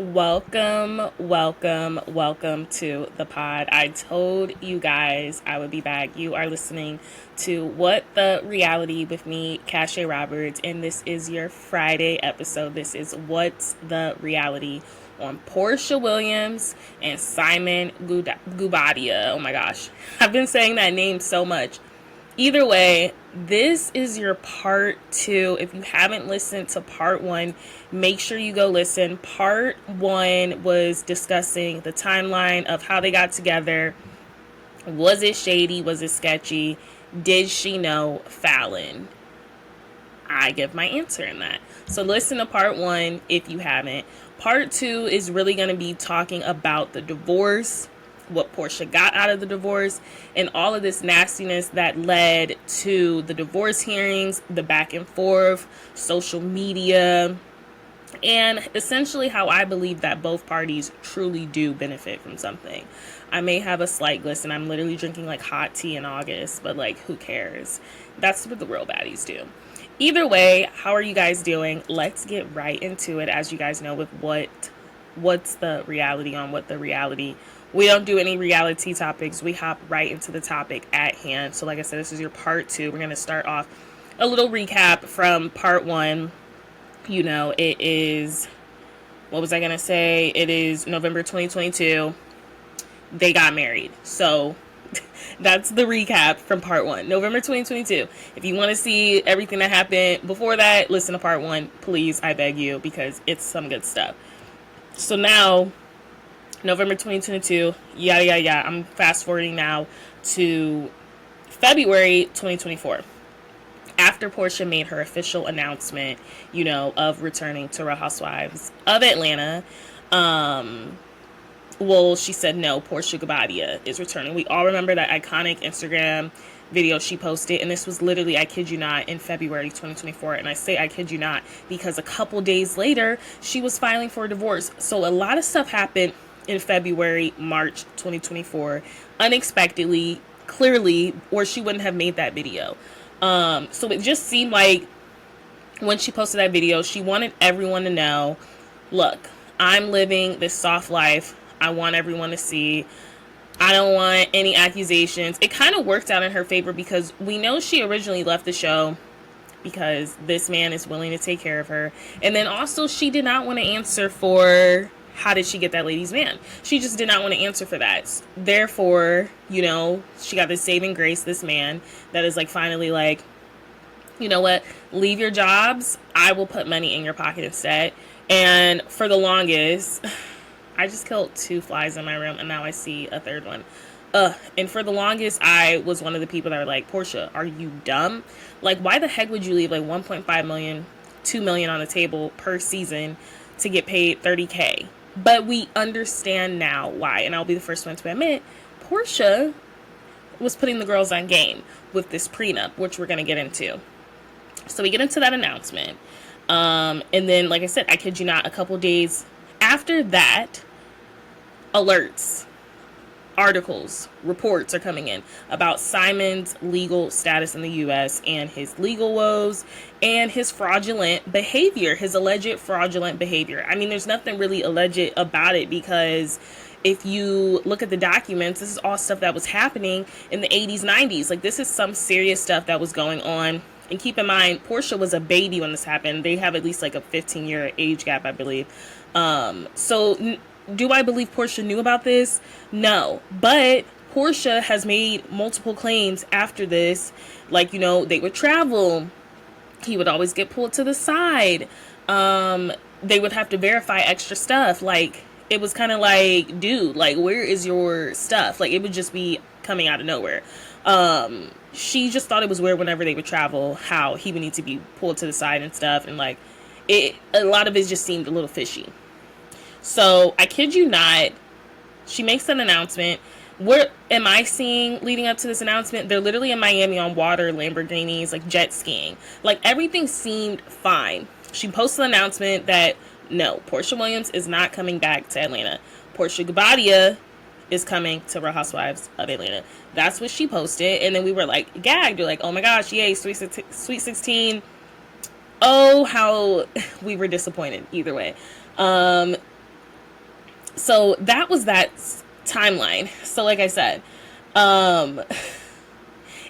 Welcome to the pod. I told you guys I would be back. You are listening to What the Reality with me, Cache Roberts, and this is your Friday episode. This is What's the Reality on Porsha Williams and Simon Guobadia. Oh my gosh, I've been saying that name so much. Either way, this is your part two. If you haven't listened to part one, make sure you go listen. Part one was discussing the timeline of how they got together. Was it shady? Was it sketchy? Did she know Fallon? I give my answer in that. So listen to part one if you haven't. Part two is really going to be talking about the divorce, what Porsha got out of the divorce, and all of this nastiness that led to the divorce hearings, the back and forth, social media, and essentially how I believe that both parties truly do benefit from something. I may have a slight glisten. I'm literally drinking like hot tea in August, but like who cares? That's what the real baddies do. Either way, how are you guys doing? Let's get right into it. As you guys know, with what's the reality on What the Reality. We don't do any reality topics. We hop right into the topic at hand. So like I said, this is your part two. We're going to start off a little recap from part one. You know, it is, what was I going to say? It is November 2022. They got married. So that's the recap from part one, November 2022. If you want to see everything that happened before that, listen to part one, please. I beg you, because it's some good stuff. So now, November 2022, yada. I'm fast forwarding now to February 2024. After Porsha made her official announcement, you know, of returning to Real Housewives of Atlanta, she said no, Porsha Guobadia is returning. We all remember that iconic Instagram video she posted, and this was literally, I kid you not, in February 2024. And I say I kid you not because a couple days later, she was filing for a divorce. So a lot of stuff happened in February, March 2024, unexpectedly, clearly, or she wouldn't have made that video. So it just seemed like when she posted that video, she wanted everyone to know, look, I'm living this soft life. I want everyone to see. I don't want any accusations. It kind of worked out in her favor because we know she originally left the show because this man is willing to take care of her. And then also she did not want to answer for how did she get that lady's man. She just did not want to answer for that. Therefore, you know, she got this saving grace, this man that is like finally like, you know what, leave your jobs. I will put money in your pocket instead. And for the longest, I just killed 2 flies in my room and now I see a third one. And for the longest, I was one of the people that were like, Porsha, are you dumb? Like, why the heck would you leave like 1.5 million, 2 million on the table per season to get paid $30K? But we understand now why. And I'll be the first one to admit, Porsha was putting the girls on game with this prenup, which we're going to get into. So we get into that announcement. And then, like I said, I kid you not, a couple days after that, alerts, articles, reports are coming in about Simon's legal status in the U.S. and his legal woes and his fraudulent behavior, his alleged fraudulent behavior. I mean, there's nothing really alleged about it because if you look at the documents, this is all stuff that was happening in the 80s, 90s. Like, this is some serious stuff that was going on. And keep in mind, Porsha was a baby when this happened. They have at least like a 15-year age gap, I believe. Do I believe Porsha knew about this? No. But Porsha has made multiple claims after this. Like, you know, they would travel. He would always get pulled to the side. They would have to verify extra stuff. Like, it was kind of like, dude, like, where is your stuff? Like, it would just be coming out of nowhere. She just thought it was weird whenever they would travel, how he would need to be pulled to the side and stuff. And, like, a lot of it just seemed a little fishy. So, I kid you not, she makes an announcement. What am I seeing leading up to this announcement? They're literally in Miami on water, Lamborghinis, like jet skiing. Like, everything seemed fine. She posted an announcement that, no, Porsha Williams is not coming back to Atlanta. Porsha Guobadia is coming to Real Housewives of Atlanta. That's what she posted. And then we were like, gagged. We're like, oh my gosh, yay, Sweet 16. Oh, how we were disappointed either way. So that was that timeline. So like I said, um,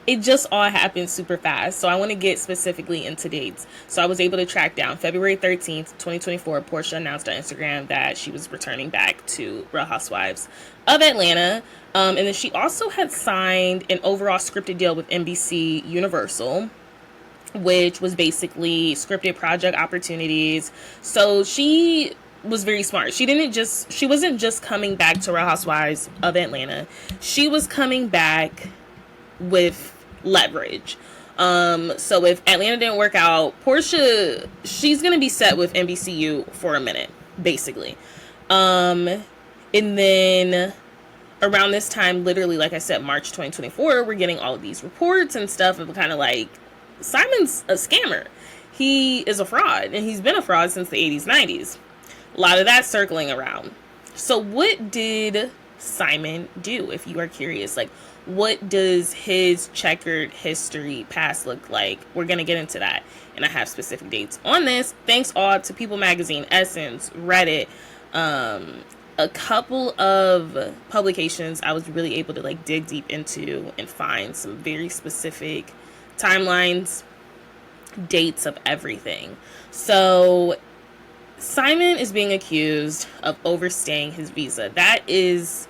it just all happened super fast. So I want to get specifically into dates. So I was able to track down February 13th, 2024. Porsha announced on Instagram that she was returning back to Real Housewives of Atlanta. And then she also had signed an overall scripted deal with NBC Universal, which was basically scripted project opportunities. So she was very smart. She wasn't just coming back to Real Housewives of Atlanta. She was coming back with leverage. So if Atlanta didn't work out, Porsha, she's gonna be set with NBCU for a minute, basically. And then around this time, literally, like I said, March 2024, we're getting all of these reports and stuff of kind of like, Simon's a scammer. He is a fraud, and he's been a fraud since the 80s, 90s. A lot of that circling around. So what did Simon do, if you are curious? Like, what does his checkered history past look like? We're going to get into that, and I have specific dates on this. Thanks all to People Magazine, Essence, Reddit, a couple of publications I was really able to like dig deep into and find some very specific timelines, dates of everything. So Simon is being accused of overstaying his visa. That is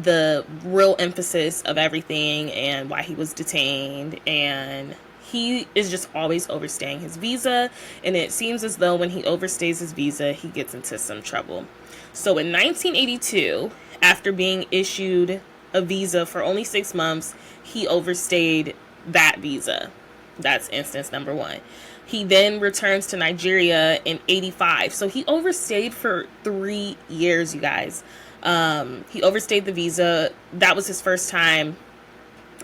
the real emphasis of everything and why he was detained. And he is just always overstaying his visa. And it seems as though when he overstays his visa, he gets into some trouble. So in 1982, after being issued a visa for only 6 months, he overstayed that visa. That's instance number one. He then returns to Nigeria in 85. So he overstayed for 3 years, you guys. He overstayed the visa. That was his first time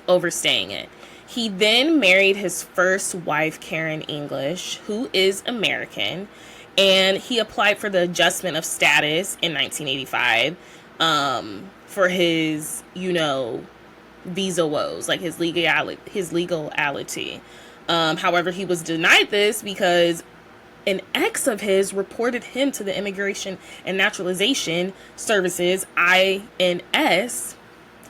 overstaying it. He then married his first wife, Karen English, who is American. And he applied for the adjustment of status in 1985 for his, visa woes, like his legality. However, he was denied this because an ex of his reported him to the Immigration and Naturalization Services, INS,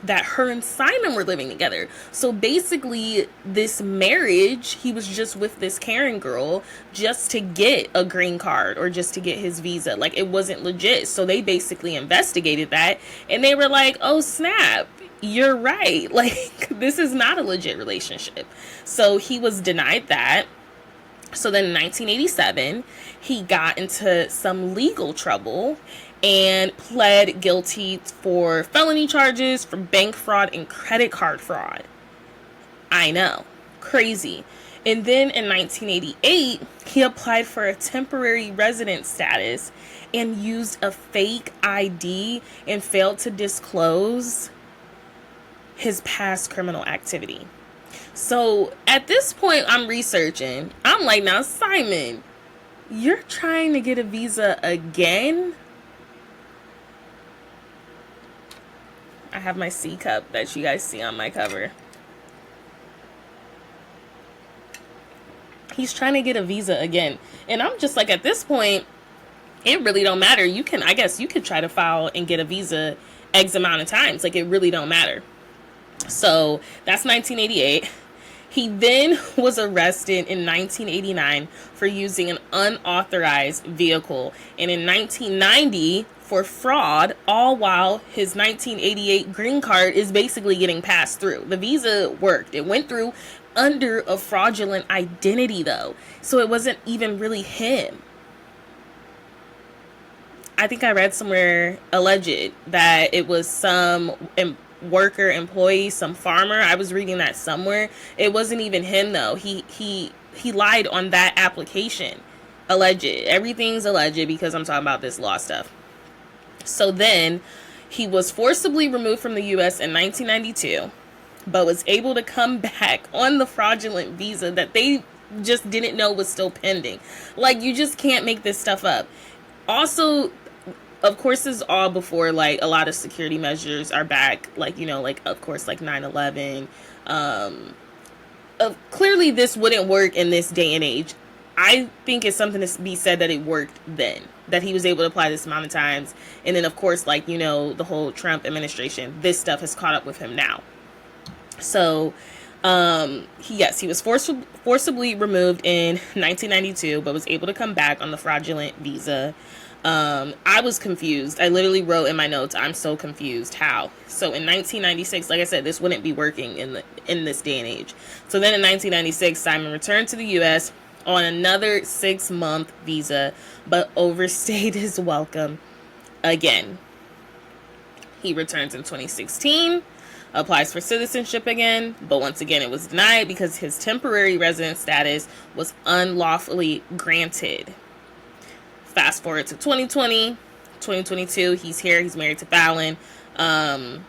that her and Simon were living together. So basically, this marriage, he was just with this Karen girl just to get a green card or just to get his visa. Like, it wasn't legit. So they basically investigated that, and they were like, oh, snap. You're right. Like, this is not a legit relationship. So he was denied that. So then in 1987, he got into some legal trouble and pled guilty for felony charges for bank fraud and credit card fraud. I know. Crazy. And then in 1988, he applied for a temporary resident status and used a fake ID and failed to disclose his past criminal activity. So at this point, I'm researching. I'm like, now, Simon, you're trying to get a visa again? I have my C cup that you guys see on my cover. He's trying to get a visa again. And I'm just like, at this point, it really don't matter. I guess you could try to file and get a visa X amount of times. Like, it really don't matter. So that's 1988. He then was arrested in 1989 for using an unauthorized vehicle, and in 1990 for fraud, all while his 1988 green card is basically getting passed through. The visa worked. It went through under a fraudulent identity, though, so it wasn't even really him. I think I read somewhere alleged that it was some worker, employee, some farmer. I was reading that somewhere. It wasn't even him, though. He lied on that application. Alleged. Everything's alleged because I'm talking about this law stuff. So then he was forcibly removed from the U.S. in 1992, but was able to come back on the fraudulent visa that they just didn't know was still pending. Like, you just can't make this stuff up. Also, of course, this is all before, like, a lot of security measures are back. Like, of course, like 9/11. Clearly, this wouldn't work in this day and age. I think it's something to be said that it worked then, that he was able to apply this amount of times. And then, of course, like, you know, the whole Trump administration, this stuff has caught up with him now. So, he was forcibly removed in 1992, but was able to come back on the fraudulent visa. I was confused. I literally wrote in my notes, I'm so confused. How? So in 1996, like I said, this wouldn't be working in this day and age. So then in 1996, Simon returned to the U.S. on another 6-month visa, but overstayed his welcome again. He returns in 2016, applies for citizenship again, but once again it was denied because his temporary resident status was unlawfully granted. Fast forward to 2022, he's here, he's married to Fallon, and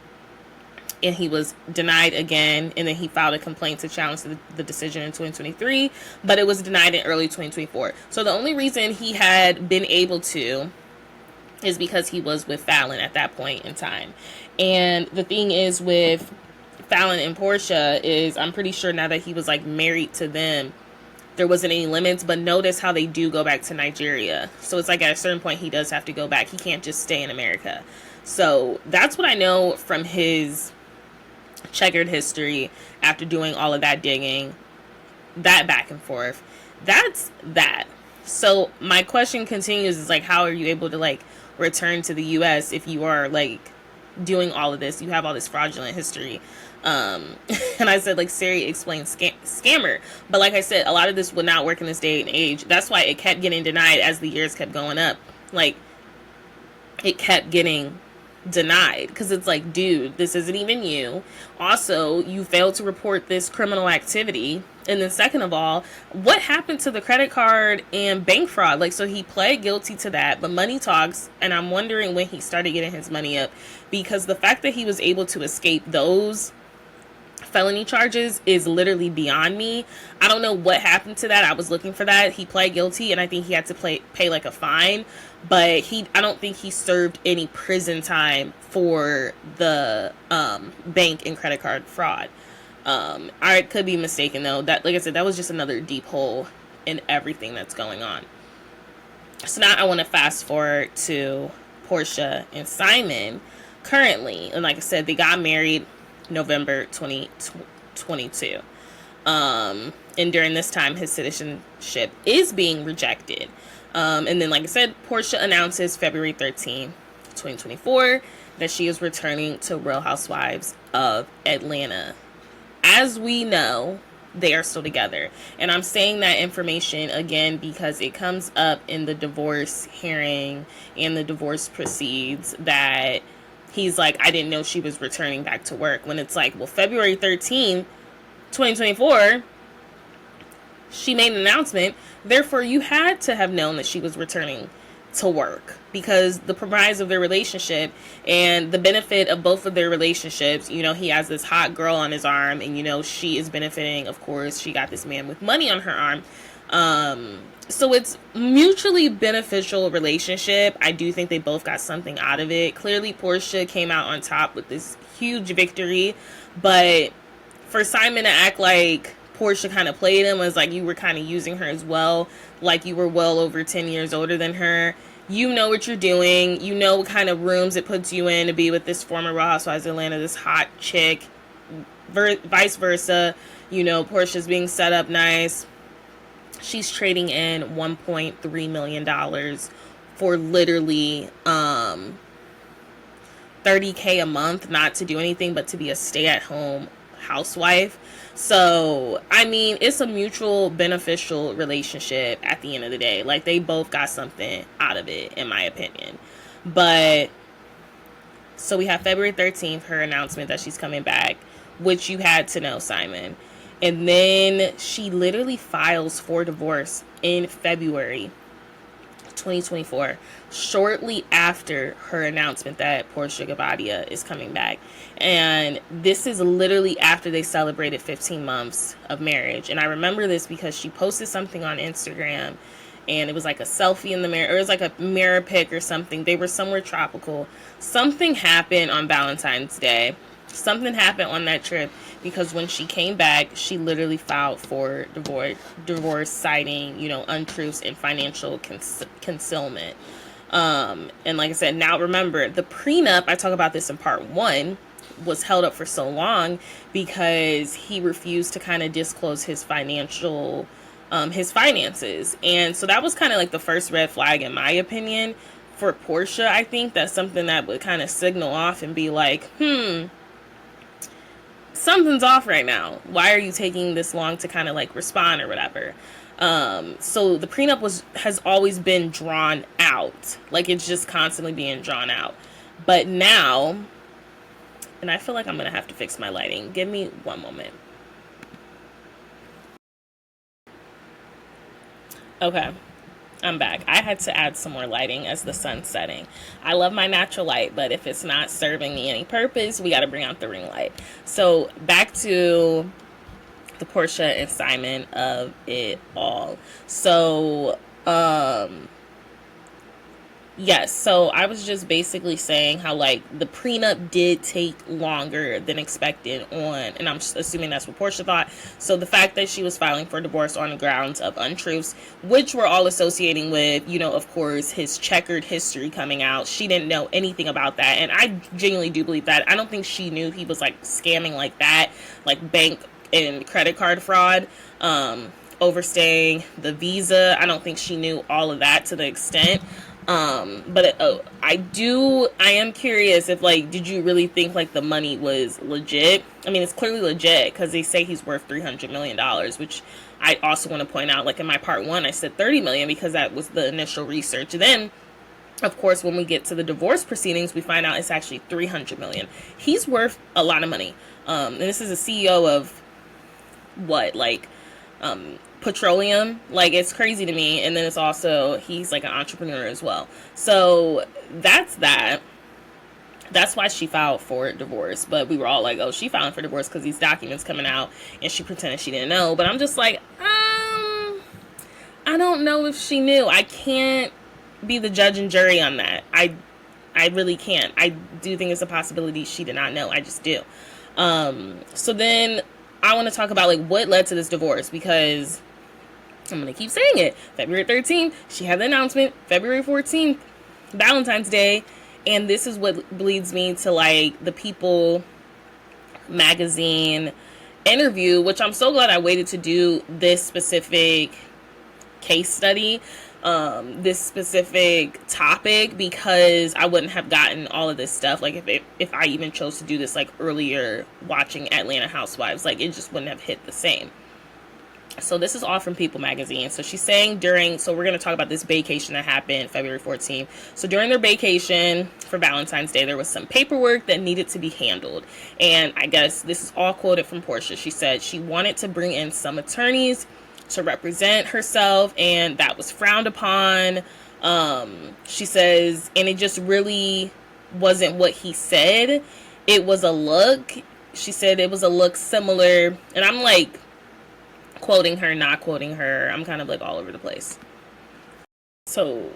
he was denied again, and then he filed a complaint to challenge the decision in 2023, but it was denied in early 2024. So the only reason he had been able to is because he was with Fallon at that point in time. And the thing is with Fallon and Porsha is, I'm pretty sure now that he was like married to them, there wasn't any limits, but notice how they do go back to Nigeria. So it's like at a certain point he does have to go back. He can't just stay in America. So that's what I know from his checkered history after doing all of that digging, that back and forth. That's that. So my question continues is like, how are you able to like return to the US if you are like doing all of this? You have all this fraudulent history. And I said, like, Siri explained scammer. But like I said, a lot of this would not work in this day and age. That's why it kept getting denied as the years kept going up. Like, it kept getting denied because it's like, dude, this isn't even you. Also, you failed to report this criminal activity. And then second of all, what happened to the credit card and bank fraud? Like, so he pled guilty to that, but money talks, and I'm wondering when he started getting his money up, because the fact that he was able to escape those felony charges is literally beyond me. I don't know what happened to that. I was looking for that. He pled guilty, and I think he had to pay like a fine, but I don't think he served any prison time for the bank and credit card fraud. I could be mistaken though. That, like I said, that was just another deep hole in everything that's going on. So now I want to fast forward to Porsha and Simon currently, and like I said, they got married November 2022. And during this time, his citizenship is being rejected. And then, like I said, Porsha announces February 13th, 2024, that she is returning to Real Housewives of Atlanta. As we know, they are still together. And I'm saying that information again because it comes up in the divorce hearing and the divorce proceeds that he's like, I didn't know she was returning back to work. When it's like, well, February 13th, 2024, she made an announcement. Therefore, you had to have known that she was returning to work, because the promise of their relationship and the benefit of both of their relationships, you know, he has this hot girl on his arm, and, you know, she is benefiting. Of course, she got this man with money on her arm. So it's mutually beneficial relationship. I do think they both got something out of it. Clearly, Porsha came out on top with this huge victory, but for Simon to act like Porsha kind of played him, was like you were kind of using her as well, like you were well over 10 years older than her. You know what you're doing. You know what kind of rooms it puts you in to be with this former Real Housewives of Atlanta, this hot chick, vice versa. You know, Porsha's being set up nice. She's trading in $1.3 million for literally $30K a month, not to do anything but to be a stay-at-home housewife. So, I mean, it's a mutual beneficial relationship at the end of the day. Like, they both got something out of it, in my opinion. But, so we have February 13th, her announcement that she's coming back, which you had to know, Simon. And then she literally files for divorce in February 2024, shortly after her announcement that Porsha Guobadia is coming back. And this is literally after they celebrated 15 months of marriage. And I remember this because she posted something on Instagram, and it was like a selfie in the mirror, or it was like a mirror pic or something. They were somewhere tropical. Something happened on Valentine's Day. Something happened on that trip because when she came back, she literally filed for divorce citing, untruths and financial concealment. And like I said, now remember, the prenup, I talk about this in part 1, was held up for so long because he refused to kind of disclose his his finances. And so that was kind of like the first red flag, in my opinion, for Porsha. I think that's something that would kind of signal off and be like, something's off right now. Why are you taking this long to kind of like respond or whatever? So the prenup has always been drawn out. Like, it's just constantly being drawn out. But now, and I feel like I'm going to have to fix my lighting. Give me one moment. Okay, I'm back. I had to add some more lighting as the sun's setting. I love my natural light, but if it's not serving me any purpose, we got to bring out the ring light. So back to the Porsha and Simon of it all. So, yes, so I was just basically saying how, like, the prenup did take longer than expected and I'm assuming that's what Porsha thought. So the fact that she was filing for divorce on the grounds of untruths, which we're all associating with, of course, his checkered history coming out. She didn't know anything about that, and I genuinely do believe that. I don't think she knew he was, like, scamming like that, like bank and credit card fraud, overstaying the visa. I don't think she knew all of that to the extent. But I am curious if, like, did you really think, like, the money was legit? I mean, it's clearly legit because they say he's worth $300 million, which I also want to point out, like, in my part 1, I said 30 million because that was the initial research. And then, of course, when we get to the divorce proceedings, we find out it's actually 300 million. He's worth a lot of money. And this is a CEO of what, like, petroleum. Like, it's crazy to me. And then it's also, he's like an entrepreneur as well. So that's why she filed for divorce. But we were all like, oh, she filing for divorce because these documents coming out, and she pretended she didn't know. But I'm just like, I don't know if she knew. I can't be the judge and jury on that. I really can't. I do think it's a possibility she did not know. I just do. So then I want to talk about, like, what led to this divorce, because I'm going to keep saying it. February 13th, she had the announcement. February 14th, Valentine's Day. And this is what leads me to, like, the People magazine interview, which I'm so glad I waited to do this specific case study, this specific topic, because I wouldn't have gotten all of this stuff, like, if I even chose to do this, like, earlier watching Atlanta Housewives. Like, it just wouldn't have hit the same. So this is all from People magazine. So she's saying so we're going to talk about this vacation that happened February 14th. So during their vacation for Valentine's Day, there was some paperwork that needed to be handled. And I guess this is all quoted from Porsha. She said she wanted to bring in some attorneys to represent herself, and that was frowned upon. She says, and it just really wasn't what he said. It was a look. She said it was a look similar, and I'm like quoting her, not quoting her. I'm kind of like all over the place. So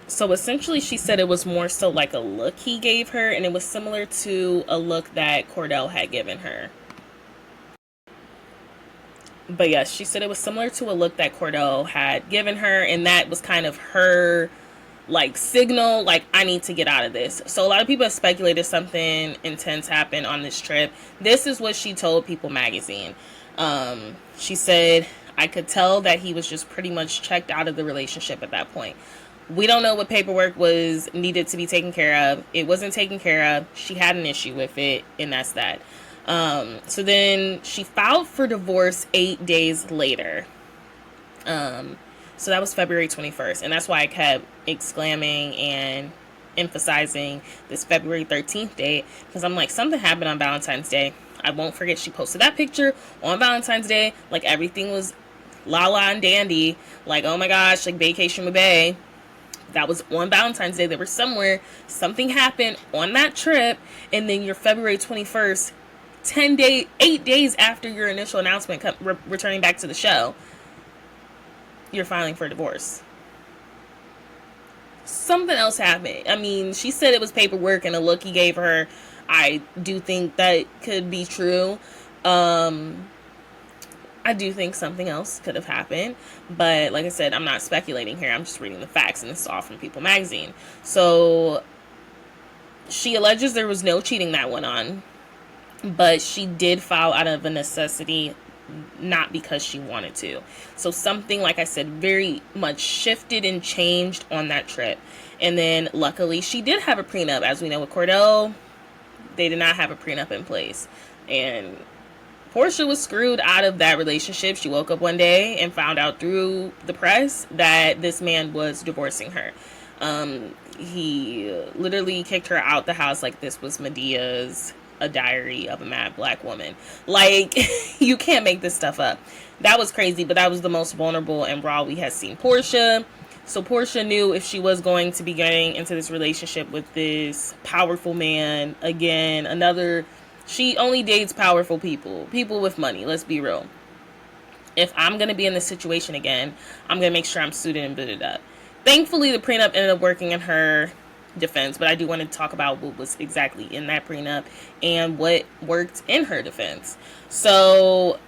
essentially she said it was more so like a look he gave her, and it was similar to a look that Cordell had given her. But yes, she said it was similar to a look that Cordell had given her, and that was kind of her, like, signal, like, I need to get out of this. So a lot of people have speculated something intense happened on this trip. This is what she told People magazine. She said, I could tell that he was just pretty much checked out of the relationship at that point. We don't know what paperwork was needed to be taken care of. It wasn't taken care of. She had an issue with it, and that's that. So then she filed for divorce 8 days later. So that was February 21st. And that's why I kept exclaiming and emphasizing this February 13th date, because I'm like, something happened on Valentine's Day. I won't forget she posted that picture on Valentine's Day. Like, everything was la la and dandy. Like, oh my gosh, like, vacation with Bae. That was on Valentine's Day. They were somewhere. Something happened on that trip. And then your February 21st, 8 days after your initial announcement, returning back to the show, you're filing for divorce. Something else happened. I mean, she said it was paperwork and a look he gave her. I do think that could be true. I do think something else could have happened, but like I said, I'm not speculating here. I'm just reading the facts, and this is all from People Magazine. So she alleges there was no cheating that went on, but she did file out of a necessity, not because she wanted to. So something, like I said, very much shifted and changed on that trip. And then luckily she did have a prenup. As we know with Cordell, they did not have a prenup in place. And Porsha was screwed out of that relationship. She woke up one day and found out through the press that this man was divorcing her. He literally kicked her out the house like this was Medea's A Diary of a Mad Black Woman. Like, you can't make this stuff up. That was crazy, but that was the most vulnerable and raw we had seen Porsha. So Porsha knew if she was going to be getting into this relationship with this powerful man, again, she only dates powerful people with money, let's be real. If I'm going to be in this situation again, I'm going to make sure I'm suited and booted up. Thankfully, the prenup ended up working in her defense, but I do want to talk about what was exactly in that prenup and what worked in her defense. So,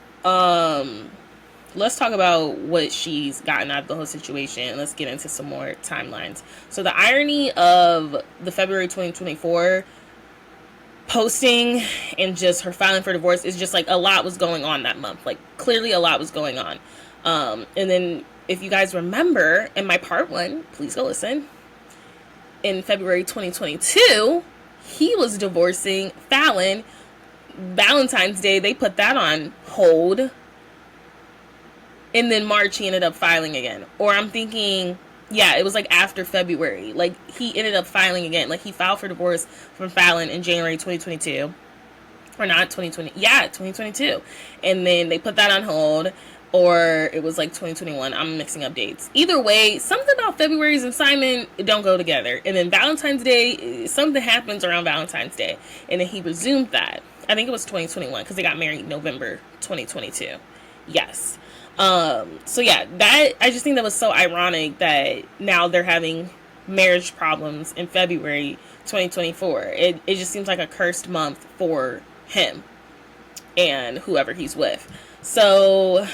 let's talk about what she's gotten out of the whole situation. Let's get into some more timelines. So the irony of the February 2024 posting and just her filing for divorce is just like a lot was going on that month. Like, clearly a lot was going on. And then if you guys remember in my part 1, please go listen. In February 2022, he was divorcing Fallon. Valentine's Day, they put that on hold. And then March, he ended up filing again. Or I'm thinking, yeah, it was like after February. Like, he ended up filing again. Like, he filed for divorce from Fallon in January 2022. Or not 2020. Yeah, 2022. And then they put that on hold. Or it was like 2021. I'm mixing up dates. Either way, something about February's and Simon don't go together. And then Valentine's Day, something happens around Valentine's Day. And then he resumed that. I think it was 2021 because they got married November 2022. Yes. So yeah, I just think that was so ironic that now they're having marriage problems in February 2024. It just seems like a cursed month for him and whoever he's with. So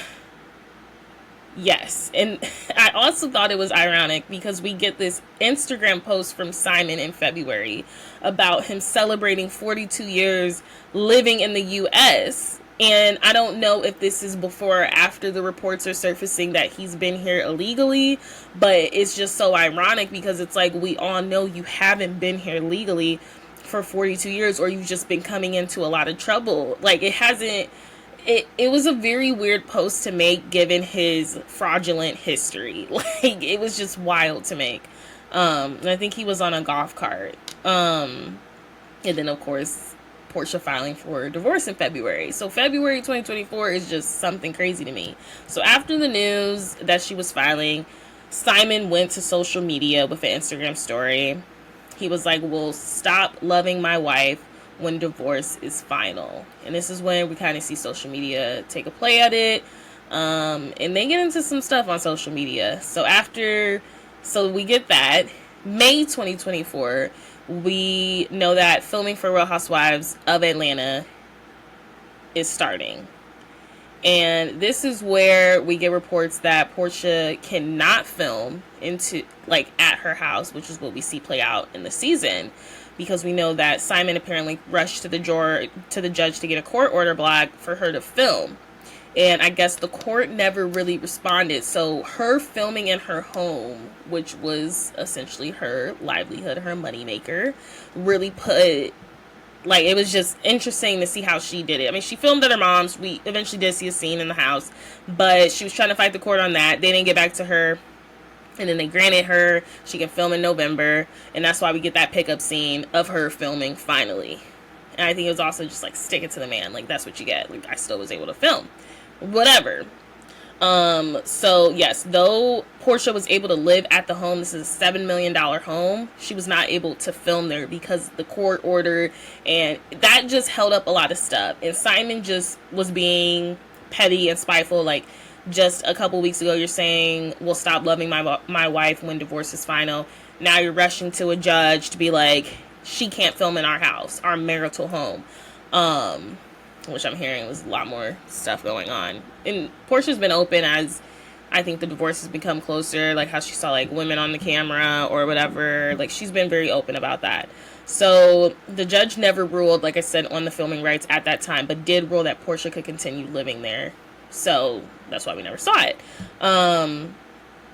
yes, and I also thought it was ironic because we get this Instagram post from Simon in February about him celebrating 42 years living in the U.S., and I don't know if this is before or after the reports are surfacing that he's been here illegally, but it's just so ironic because it's like we all know you haven't been here legally for 42 years or you've just been coming into a lot of trouble. Like, it was a very weird post to make given his fraudulent history. Like, it was just wild to make. And I think he was on a golf cart. And then, of course, Porsha filing for divorce in February. So February 2024 is just something crazy to me. So after the news that she was filing, Simon went to social media with an Instagram story. He was like, "Well, stop loving my wife when divorce is final." And this is when we kind of see social media take a play at it. And they get into some stuff on social media. So we get that. May 2024, we know that filming for Real Housewives of Atlanta is starting. And this is where we get reports that Porsha cannot film at her house, which is what we see play out in the season, because we know that Simon apparently rushed to the judge to get a court order block for her to film. And I guess the court never really responded. So her filming in her home, which was essentially her livelihood, her moneymaker, really it was just interesting to see how she did it. I mean, she filmed at her mom's. We eventually did see a scene in the house, but she was trying to fight the court on that. They didn't get back to her. And then they granted her, she can film in November. And that's why we get that pickup scene of her filming finally. And I think it was also just like, stick it to the man. Like, that's what you get. Like, I still was able to film. Whatever. So yes, though Porsha was able to live at the home, this is a $7 million home, she was not able to film there because the court order, and that just held up a lot of stuff. And Simon just was being petty and spiteful. Like, just a couple weeks ago, you're saying, "Well, stop loving my wife when divorce is final." Now you're rushing to a judge to be like, she can't film in our house, our marital home. Which I'm hearing was a lot more stuff going on. And Porsha's been open as I think the divorce has become closer, like how she saw like women on the camera or whatever. Like she's been very open about that. So the judge never ruled, like I said, on the filming rights at that time, but did rule that Porsha could continue living there. So that's why we never saw it.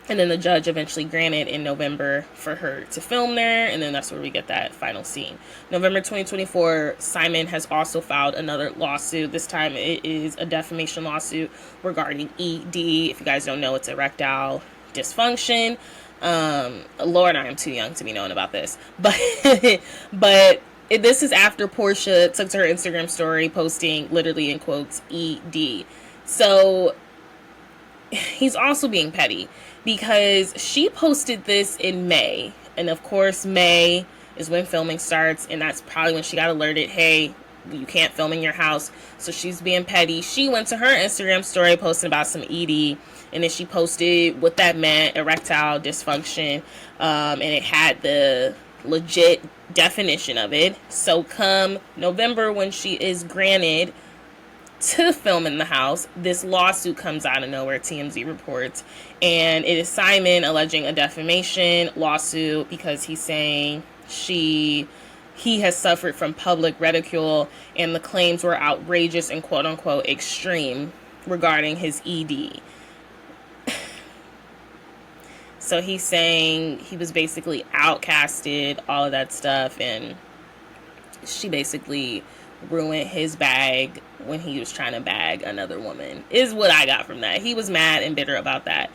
And then the judge eventually granted in November for her to film there, and then that's where we get that final scene. November 2024, Simon has also filed another lawsuit. This time it is a defamation lawsuit regarding ED. If you guys don't know, it's erectile dysfunction. Lord, I am too young to be knowing about this. This is after Porsha took to her Instagram story posting, literally in quotes, ED. So he's also being petty because she posted this in May. And of course, May is when filming starts. And that's probably when she got alerted, hey, you can't film in your house. So she's being petty. She went to her Instagram story posting about some ED. And then she posted what that meant, erectile dysfunction. And it had the legit definition of it. So come November, when she is granted to film in the house, this lawsuit comes out of nowhere, TMZ reports, and it is Simon alleging a defamation lawsuit because he's saying he has suffered from public ridicule and the claims were outrageous and quote unquote extreme regarding his ED. So he's saying he was basically outcasted, all of that stuff, and she basically ruined his bag when he was trying to bag another woman, is what I got from that. He was mad and bitter about that.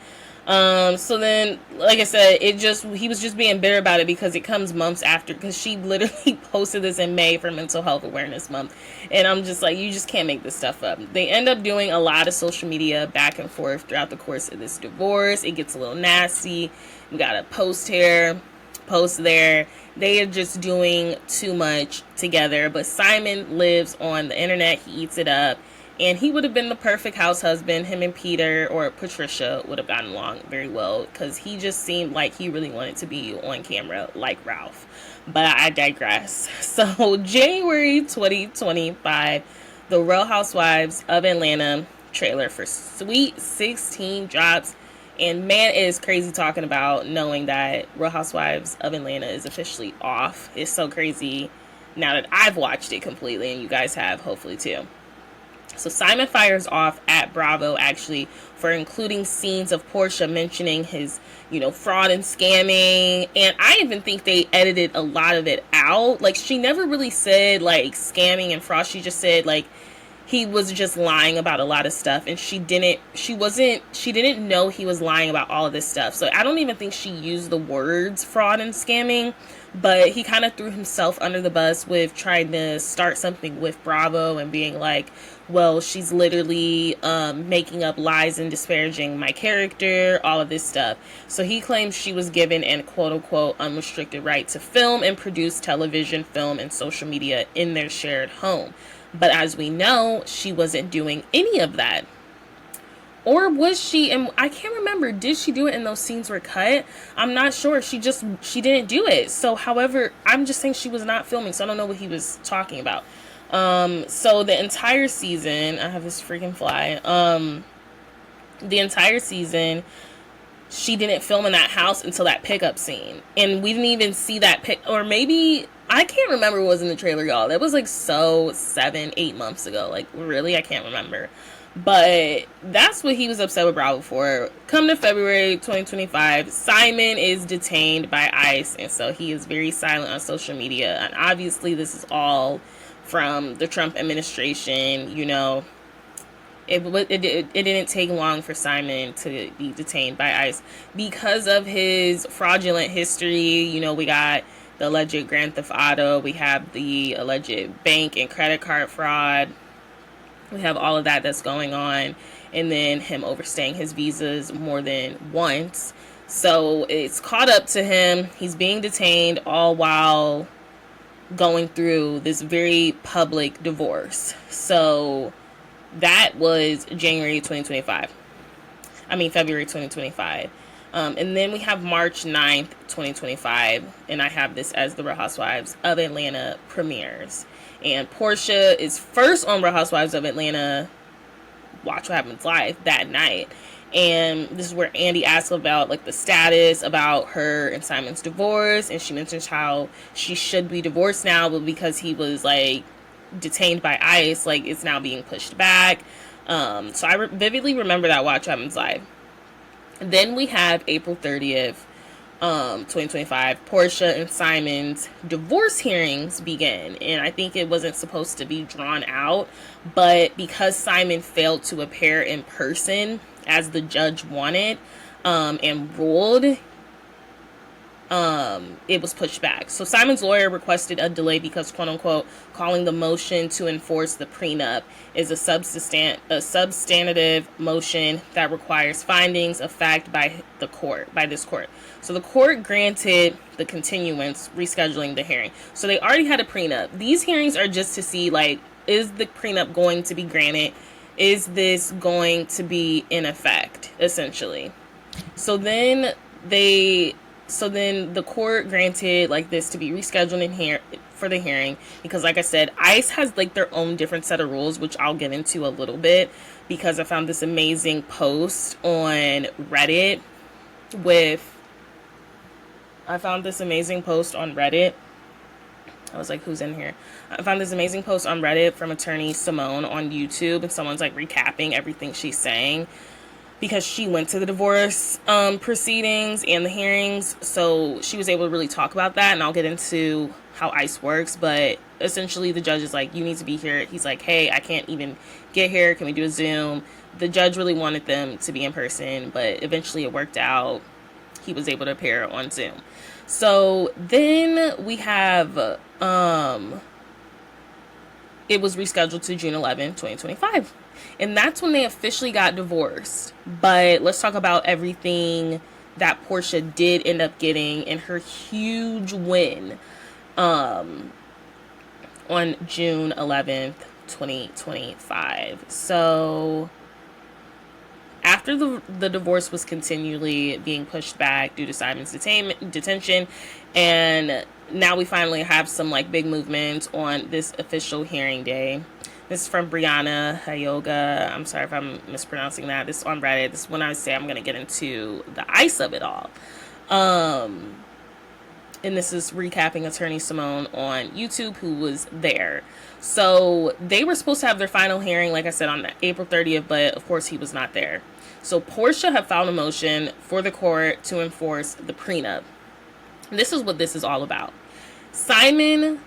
So then, like I said, he was just being bitter about it because it comes months after, because she literally posted this in May for Mental Health Awareness Month. And I'm just like, you just can't make this stuff up. They end up doing a lot of social media back and forth throughout the course of this divorce. It gets a little nasty. We got a post here, post there. They are just doing too much together. But Simon lives on the internet. He eats it up. And he would have been the perfect house husband. Him and Peter or Patricia would have gotten along very well, because he just seemed like he really wanted to be on camera like Ralph. But I digress. So January 2025, the Real Housewives of Atlanta trailer for Sweet 16 drops. And man, it is crazy talking about knowing that Real Housewives of Atlanta is officially off. It's so crazy now that I've watched it completely, and you guys have, hopefully, too. So Simon fires off at Bravo, actually, for including scenes of Porsha mentioning his, fraud and scamming. And I even think they edited a lot of it out. Like, she never really said, like, scamming and fraud. She just said, like, he was just lying about a lot of stuff, and she didn't know he was lying about all of this stuff. So I don't even think she used the words fraud and scamming, but he kind of threw himself under the bus with trying to start something with Bravo and being like, well, she's literally making up lies and disparaging my character, all of this stuff. So he claims she was given an quote-unquote unrestricted right to film and produce television, film, and social media in their shared home. But as we know, she wasn't doing any of that. Or was she? And I can't remember. Did she do it and those scenes were cut? I'm not sure. She didn't do it. So, however, I'm just saying she was not filming. So I don't know what he was talking about. So the entire season, I have this freaking fly. The entire season, she didn't film in that house until that pickup scene. And we didn't even see that or maybe, I can't remember what was in the trailer, y'all. That was like 7-8 months ago. Like, really? I can't remember. But that's what he was upset with Bravo for. Come to February 2025, Simon is detained by ICE. And so he is very silent on social media. And obviously this is all from the Trump administration. It didn't take long for Simon to be detained by ICE because of his fraudulent history. We got the alleged Grand Theft Auto. We have the alleged bank and credit card fraud. We have all of that that's going on. And then him overstaying his visas more than once. So it's caught up to him. He's being detained all while going through this very public divorce. So that was February 2025. And then we have March 9th, 2025, and I have this as the Real Housewives of Atlanta premieres. And Porsha is first on Real Housewives of Atlanta Watch What Happens Live that night. And this is where Andy asks about like the status about her and Simon's divorce, and she mentions how she should be divorced now, but because he was like detained by ICE, like it's now being pushed back. So I vividly remember that Watch What Happens Live. Then we have April 30th, 2025, Porsha and Simon's divorce hearings begin. And I think it wasn't supposed to be drawn out, but because Simon failed to appear in person as the judge wanted, and ruled, it was pushed back. So Simon's lawyer requested a delay because, quote unquote, calling the motion to enforce the prenup is a substantive motion that requires findings of fact by this court. So the court granted the continuance, rescheduling the hearing. So they already had a prenup. These hearings are just to see, like, is the prenup going to be granted? Is this going to be in effect, essentially? So then the court granted like this to be rescheduled in here for the hearing because, like I said, ICE has like their own different set of rules, which I'll get into a little bit, because I found this amazing post on Reddit I was like, who's in here? I found this amazing post on Reddit from attorney Simone on YouTube, and someone's like recapping everything she's saying, because she went to the divorce proceedings and the hearings, so she was able to really talk about that, and I'll get into how ICE works. But essentially the judge is like, you need to be here. He's like, hey, I can't even get here, can we do a Zoom? The judge really wanted them to be in person, but eventually it worked out. He was able to appear on Zoom. So then we have it was rescheduled to June 11, 2025. And that's when they officially got divorced. But let's talk about everything that Porsha did end up getting in her huge win on June 11th, 2025. So after the divorce was continually being pushed back due to Simon's detention, and now we finally have some like big movement on this official hearing day. This is from Brianna Hayoga. I'm sorry if I'm mispronouncing that. This is on Reddit. This is when I say I'm going to get into the ice of it all. And this is recapping attorney Simone on YouTube, who was there. So they were supposed to have their final hearing, like I said, on April 30th, but of course he was not there. So Porsha had filed a motion for the court to enforce the prenup. And this is what this is all about. Simon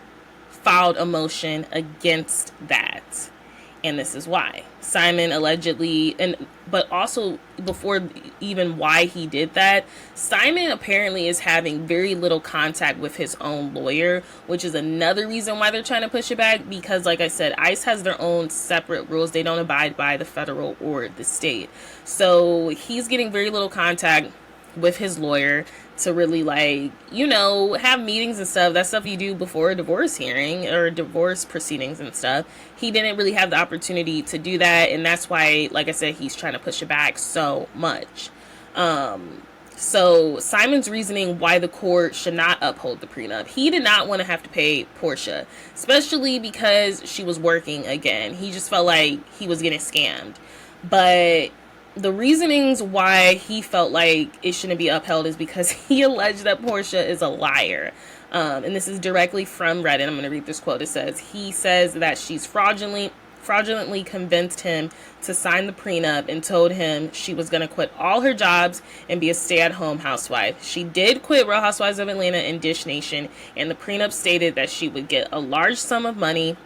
filed a motion against that, and this is why. Simon allegedly, but also before even why he did that, Simon apparently is having very little contact with his own lawyer, which is another reason why they're trying to push it back, because like I said, ICE has their own separate rules. They don't abide by the federal or the state. So he's getting very little contact with his lawyer to really, like, you know, have meetings and stuff. That's stuff you do before a divorce hearing or divorce proceedings and stuff. He didn't really have the opportunity to do that, and that's why, like I said, he's trying to push it back so much. So Simon's reasoning why the court should not uphold the prenup: he did not want to have to pay Porsha, especially because she was working again. He just felt like he was getting scammed. But the reasonings why he felt like it shouldn't be upheld is because he alleged that Porsha is a liar. And this is directly from Reddit. I'm going to read this quote. It says, he says that she's fraudulently convinced him to sign the prenup and told him she was going to quit all her jobs and be a stay-at-home housewife. She did quit Real Housewives of Atlanta and Dish Nation, and the prenup stated that she would get a large sum of money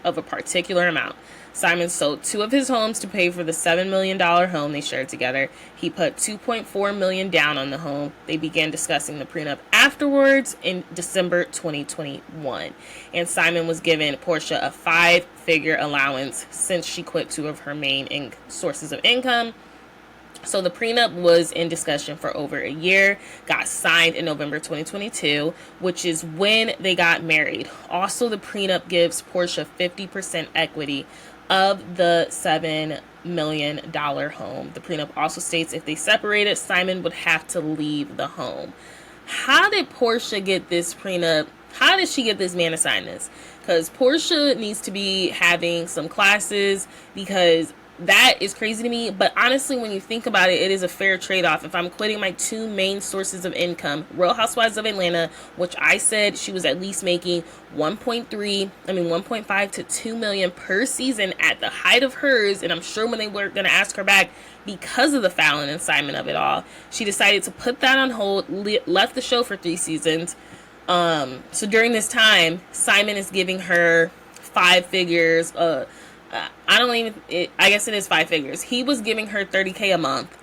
of a particular amount. Simon sold 2 of his homes to pay for the $7 million home they shared together. He put $2.4 million down on the home. They began discussing the prenup afterwards in December 2021. And Simon was given Porsha a 5-figure allowance since she quit 2 of her main sources of income. So the prenup was in discussion for over a year, got signed in November 2022, which is when they got married. Also, the prenup gives Porsha 50% equity of the $7 million home. The prenup also states if they separated, Simon would have to leave the home. How did Porsha get this prenup? How did she get this man to sign this? Because Porsha needs to be having some classes, because that is crazy to me. But honestly, when you think about it, it is a fair trade-off. If I'm quitting my two main sources of income, Real Housewives of Atlanta, which I said she was at least making 1.5 to 2 million per season at the height of hers, and I'm sure when they were going to ask her back because of the Fallon and Simon of it all, she decided to put that on hold, left the show for 3 seasons. So during this time, Simon is giving her 5 figures, I guess it is 5 figures. He was giving her $30K a month.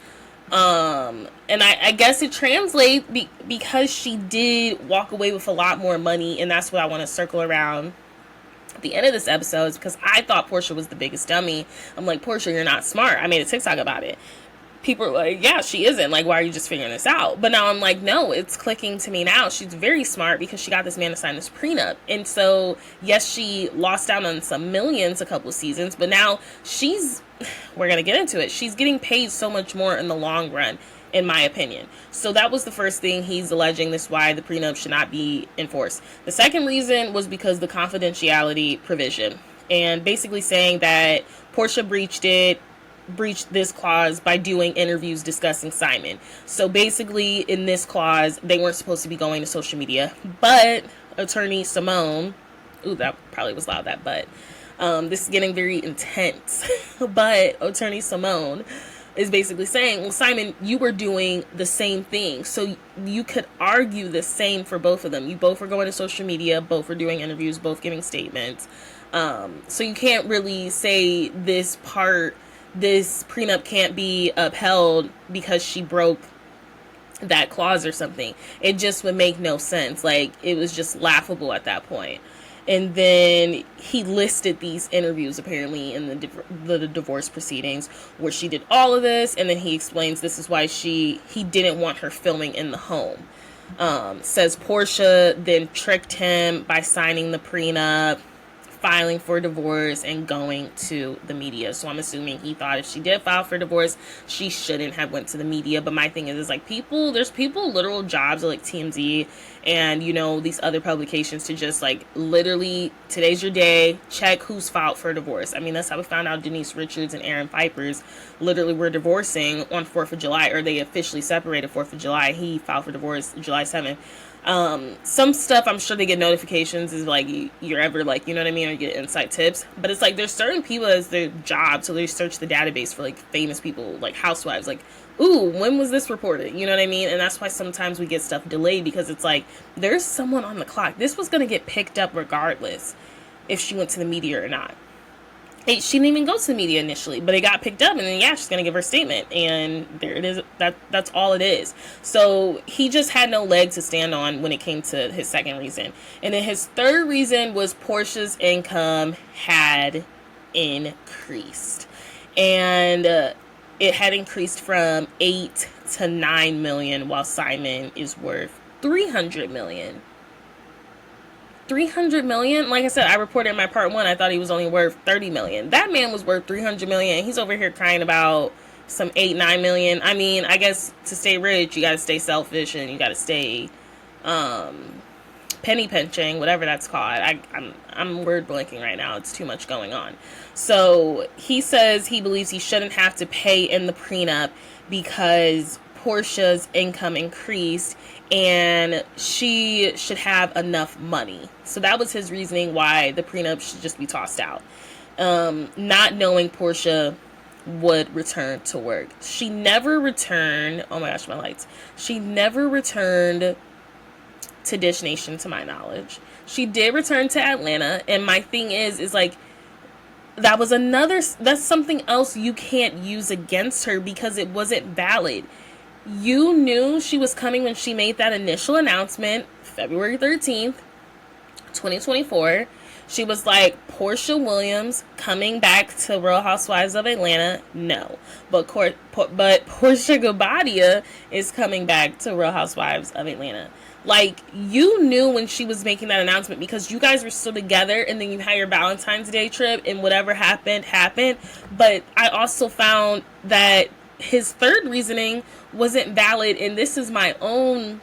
And I guess it translates because she did walk away with a lot more money, and that's what I want to circle around at the end of this episode, is because I thought Porsha was the biggest dummy. I'm like, Porsha, you're not smart. I made a TikTok about it. People are like, yeah, she isn't. Like, why are you just figuring this out? But now I'm like, no, it's clicking to me now. She's very smart because she got this man to sign this prenup. And so, yes, she lost out on some millions a couple of seasons, but now we're going to get into it. She's getting paid so much more in the long run, in my opinion. So that was the first thing he's alleging. This is why the prenup should not be enforced. The second reason was because the confidentiality provision, and basically saying that Porsha breached this clause by doing interviews discussing Simon. So basically, in this clause, they weren't supposed to be going to social media, but attorney Simone, that probably was loud, that but, this is getting very intense, but attorney Simone is basically saying, well, Simon, you were doing the same thing, so you could argue the same for both of them. You both were going to social media, both were doing interviews, both giving statements, so you can't really say this prenup can't be upheld because she broke that clause or something. It just would make no sense. Like, it was just laughable at that point. And then he listed these interviews apparently in the divorce proceedings where she did all of this, and then he explains this is why he didn't want her filming in the home. Says Porsha then tricked him by signing the prenup, filing for divorce, and going to the media. So I'm assuming he thought if she did file for divorce, she shouldn't have went to the media. But my thing is like, there's literal jobs at like TMZ and, these other publications to just like literally, today's your day, check who's filed for divorce. I mean, that's how we found out Denise Richards and Aaron Pipers literally were divorcing on 4th of July, or they officially separated 4th of July. He filed for divorce July 7th. Some stuff I'm sure they get notifications is like you're ever like, you know what I mean, or you get inside tips, but it's like there's certain people as their job, so they search the database for like famous people, like housewives, like, ooh, when was this reported, you know what I mean? And that's why sometimes we get stuff delayed, because it's like there's someone on the clock. This was gonna get picked up regardless if she went to the media or not. She didn't even go to the media initially, but it got picked up, and then she's gonna give her statement, and there it is. That's all it is. So he just had no leg to stand on when it came to his second reason. And then his third reason was Portia's income had increased, and it had increased from 8 to 9 million, while Simon is worth 300 million. 300 million? Like I said, I reported in my part 1, I thought he was only worth 30 million. That man was worth 300 million, and he's over here crying about some 8-9 million. I mean, I guess to stay rich, you gotta stay selfish, and you gotta stay penny pinching, whatever that's called. I'm word blanking right now. It's too much going on. So he says he believes he shouldn't have to pay in the prenup because Portia's income increased and she should have enough money. So that was his reasoning why the prenup should just be tossed out. Not knowing Porsha would return to work. She never returned. Oh my gosh, my lights. She never returned to Dish Nation, to my knowledge. She did return to Atlanta, and my thing is like, that's something else you can't use against her because it wasn't valid. You knew she was coming when she made that initial announcement, February 13th, 2024. She was like, Porsha Williams coming back to Real Housewives of Atlanta? No. But Porsha Guobadia is coming back to Real Housewives of Atlanta. Like, you knew when she was making that announcement because you guys were still together, and then you had your Valentine's Day trip, and whatever happened, happened. But I also found that his third reasoning wasn't valid, and this is my own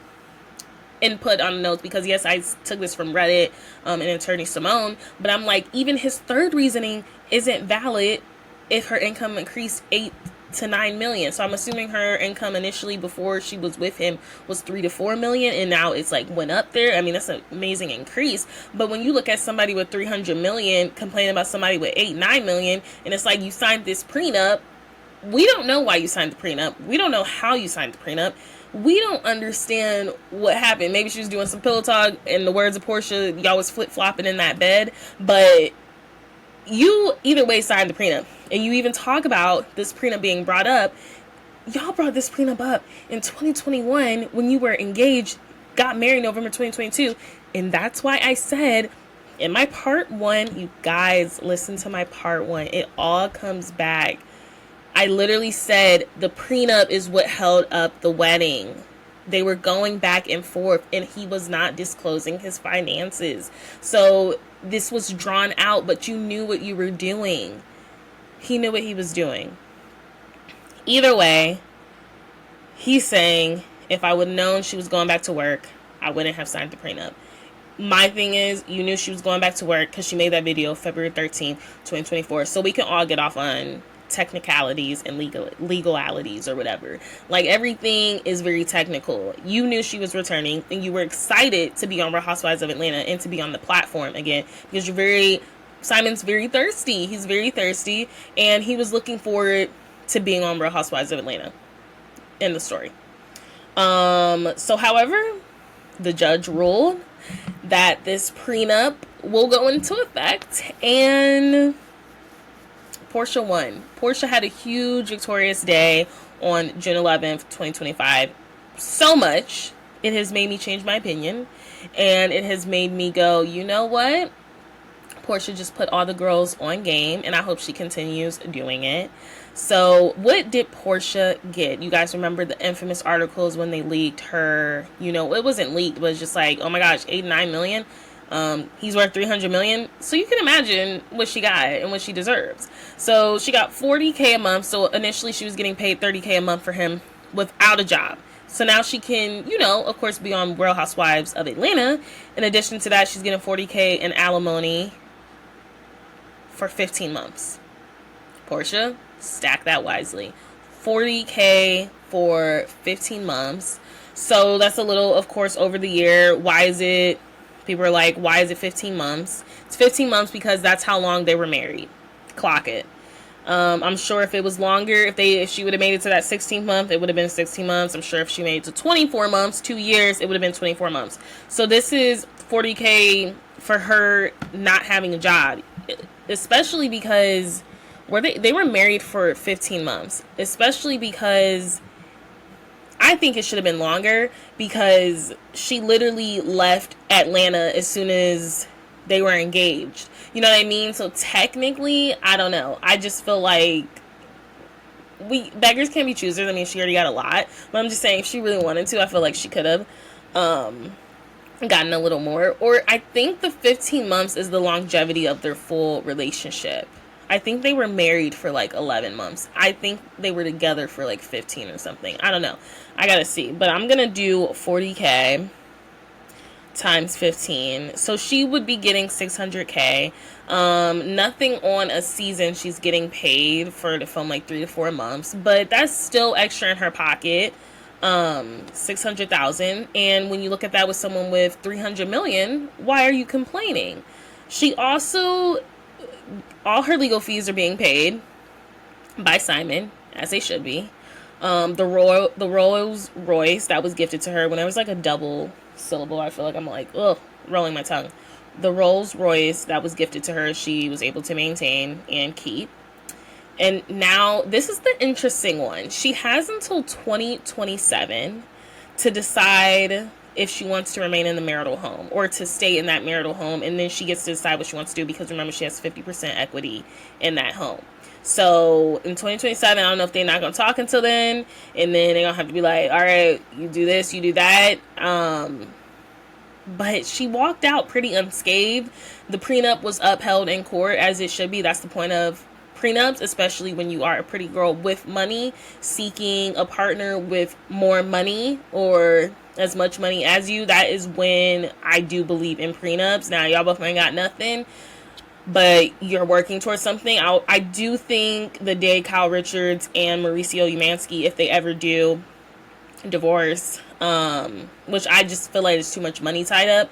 input on the notes because, yes, I took this from Reddit and attorney Simone, but I'm like, even his third reasoning isn't valid if her income increased 8 to 9 million. So I'm assuming her income initially before she was with him was 3 to 4 million, and now it's like went up there. I mean, that's an amazing increase. But when you look at somebody with 300 million complaining about somebody with 8-9 million, and it's like, you signed this prenup, we don't know why you signed the prenup. We don't know how you signed the prenup. We don't understand what happened. Maybe she was doing some pillow talk, in the words of Porsha, y'all was flip-flopping in that bed. But you either way signed the prenup. And you even talk about this prenup being brought up. Y'all brought this prenup up in 2021 when you were engaged, got married November 2022. And that's why I said in my part 1, you guys listen to my part 1. It all comes back. I literally said the prenup is what held up the wedding. They were going back and forth, and he was not disclosing his finances. So this was drawn out, but you knew what you were doing. He knew what he was doing. Either way, he's saying, if I would have known she was going back to work, I wouldn't have signed the prenup. My thing is, you knew she was going back to work because she made that video February 13th, 2024. So we can all get off on technicalities and legalities or whatever. Like, everything is very technical. You knew she was returning, and you were excited to be on Real Housewives of Atlanta and to be on the platform again because Simon's very thirsty. He's very thirsty, and he was looking forward to being on Real Housewives of Atlanta. End the story. So however, the judge ruled that this prenup will go into effect, and Porsha won. Porsha had a huge victorious day on June 11th, 2025. So much, it has made me change my opinion. And it has made me go, you know what? Porsha just put all the girls on game, and I hope she continues doing it. So what did Porsha get? You guys remember the infamous articles when they leaked her, it wasn't leaked, but it was just like, oh my gosh, 8-9 million. He's worth 300 million. So you can imagine what she got and what she deserves. So she got $40K a month. So initially she was getting paid $30K a month for him without a job. So now she can, of course, be on Real Housewives of Atlanta. In addition to that, she's getting $40K in alimony for 15 months. Porsha, stack that wisely. $40K for 15 months. So that's a little, of course, over the year. People are like, why is it 15 months? It's 15 months because that's how long they were married. Clock it. I'm sure if it was longer, if she would have made it to that 16th month, it would have been 16 months. I'm sure if she made it to 24 months, 2 years, it would have been 24 months. So this is $40K for her not having a job, especially because they were married for 15 months, especially because I think it should have been longer because she literally left Atlanta as soon as they were engaged. You know what I mean? So technically, I don't know. I just feel like beggars can't be choosers. I mean, she already got a lot. But I'm just saying, if she really wanted to, I feel like she could have gotten a little more. Or I think the 15 months is the longevity of their full relationship. I think they were married for like 11 months. I think they were together for like 15 or something. I don't know. I gotta see. But I'm gonna do 40K times 15. So she would be getting 600K. Nothing on a season she's getting paid for to film like 3 to 4 months. But that's still extra in her pocket. 600,000. And when you look at that with someone with 300 million, why are you complaining? She also, all her legal fees are being paid by Simon, as they should be. The Rolls Royce that was gifted to her, when I was like a double syllable, I feel like I'm like, ugh, rolling my tongue. The Rolls Royce that was gifted to her, she was able to maintain and keep. And now, this is the interesting one. She has until 2027 to decide if she wants to remain in the marital home or to stay in that marital home, and then she gets to decide what she wants to do because remember, she has 50% equity in that home. So in 2027, I don't know if they're not going to talk until then, and then they're going to have to be like, all right, you do this, you do that. but she walked out pretty unscathed. The prenup was upheld in court, as it should be. That's the point of prenups, especially when you are a pretty girl with money seeking a partner with more money or as much money as you. That is when I do believe in prenups. Now, y'all both ain't got nothing, but you're working towards something. I do think the day Kyle Richards and Mauricio Umansky, if they ever do divorce, which I just feel like there's too much money tied up.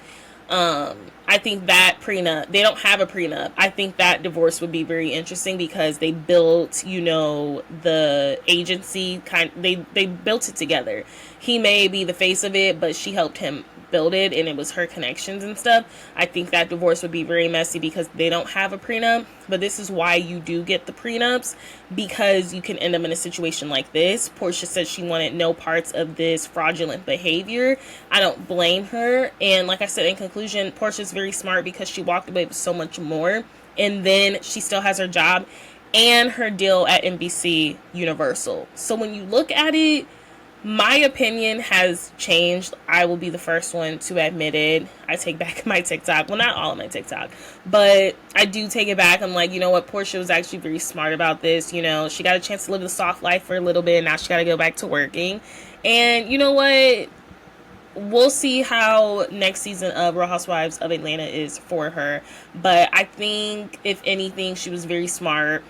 I think that prenup, they don't have a prenup. I think that divorce would be very interesting because they built, the agency they built it together. He may be the face of it, but she helped him build it, and it was her connections and stuff. I think that divorce would be very messy because they don't have a prenup. But this is why you do get the prenups, because you can end up in a situation like this. Porsha said she wanted no parts of this fraudulent behavior. I don't blame her. And like I said, in conclusion, Porsha's very smart because she walked away with so much more, and then she still has her job and her deal at NBC Universal. So when you look at it, my opinion has changed. I will be the first one to admit it. I take back my TikTok. Well, not all of my TikTok, but I do take it back. I'm like, you know what? Porsha was actually very smart about this. She got a chance to live the soft life for a little bit, and now she got to go back to working. And you know what? We'll see how next season of Real Housewives of Atlanta is for her. But I think, if anything, she was very smart.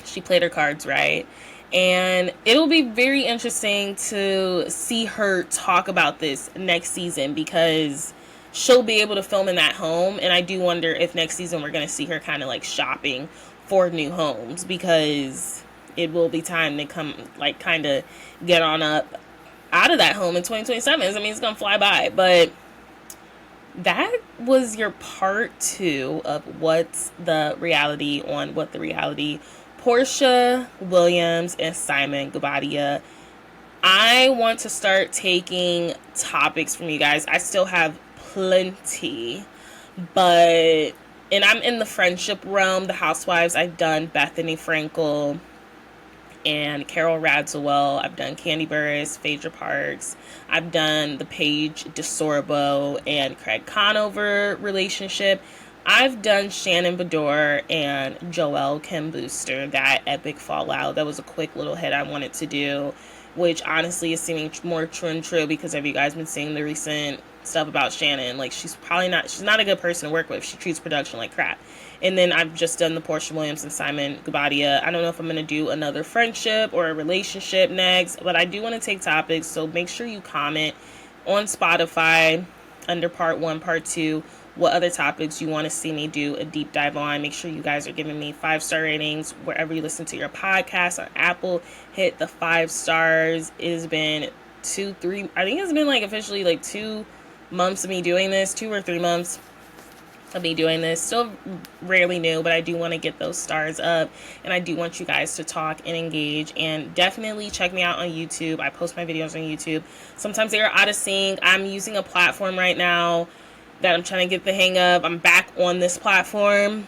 She played her cards right. And it'll be very interesting to see her talk about this next season, because she'll be able to film in that home. And I do wonder if next season we're going to see her kind of like shopping for new homes, because it will be time to come, like, kind of get on up out of that home in 2027. I mean, it's going to fly by. But that was your part 2 of What's the Reality on What the Reality. Porsha Williams and Simon Guobadia. I want to start taking topics from you guys. I still have plenty, and I'm in the friendship realm. The Housewives, I've done Bethany Frankel and Carol Radziwill. I've done Candy Burris, Phaedra Parks. I've done the Paige DeSorbo and Craig Conover relationship. I've done Shannon Bedore and Joelle Kim Booster, that epic fallout. That was a quick little hit I wanted to do, which honestly is seeming more true and true because have you guys been seeing the recent stuff about Shannon? Like, she's not a good person to work with. She treats production like crap. And then I've just done the Porsha Williams and Simon Guobadia. I don't know if I'm going to do another friendship or a relationship next, but I do want to take topics, so make sure you comment on Spotify under part 1, part 2, what other topics you want to see me do a deep dive on. Make sure you guys are giving me 5-star ratings wherever you listen to your podcast. On Apple, hit the 5 stars. It has been 2-3, I think it's been like officially like 2 months of me doing this, 2 or 3 months of me doing this. Still rarely new, but I do want to get those stars up, and I do want you guys to talk and engage. And definitely check me out on YouTube. I post my videos on YouTube. Sometimes they are out of sync. I'm using a platform right now that I'm trying to get the hang of. I'm back on this platform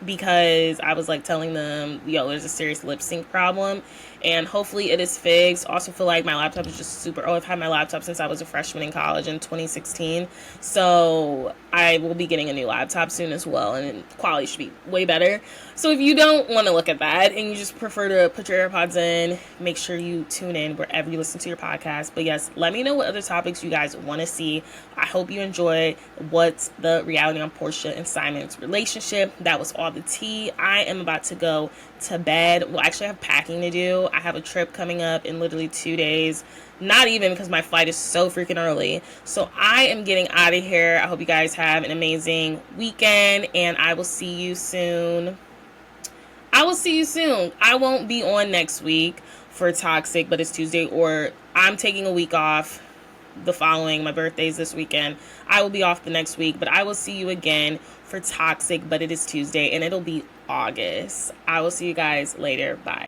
because I was like telling them, there's a serious lip sync problem, and hopefully it is fixed. Also feel like my laptop is just super, I've had my laptop since I was a freshman in college in 2016, so I will be getting a new laptop soon as well, and quality should be way better. So if you don't want to look at that and you just prefer to put your AirPods in, make sure you tune in wherever you listen to your podcast. But yes, let me know what other topics you guys want to see. I hope you enjoy What's the Reality on Porsha and Simon's relationship. That was all the tea. I am about to go to bed. Well, actually I have packing to do. I have a trip coming up in literally 2 days. Not even, because my flight is so freaking early. So I am getting out of here. I hope you guys have an amazing weekend, and I will see you soon. I won't be on next week for Toxic, but it's Tuesday, or I'm taking a week off the following. My birthday's this weekend. I will be off the next week, but I will see you again for Toxic, but it is Tuesday, and it'll be August. I will see you guys later. Bye.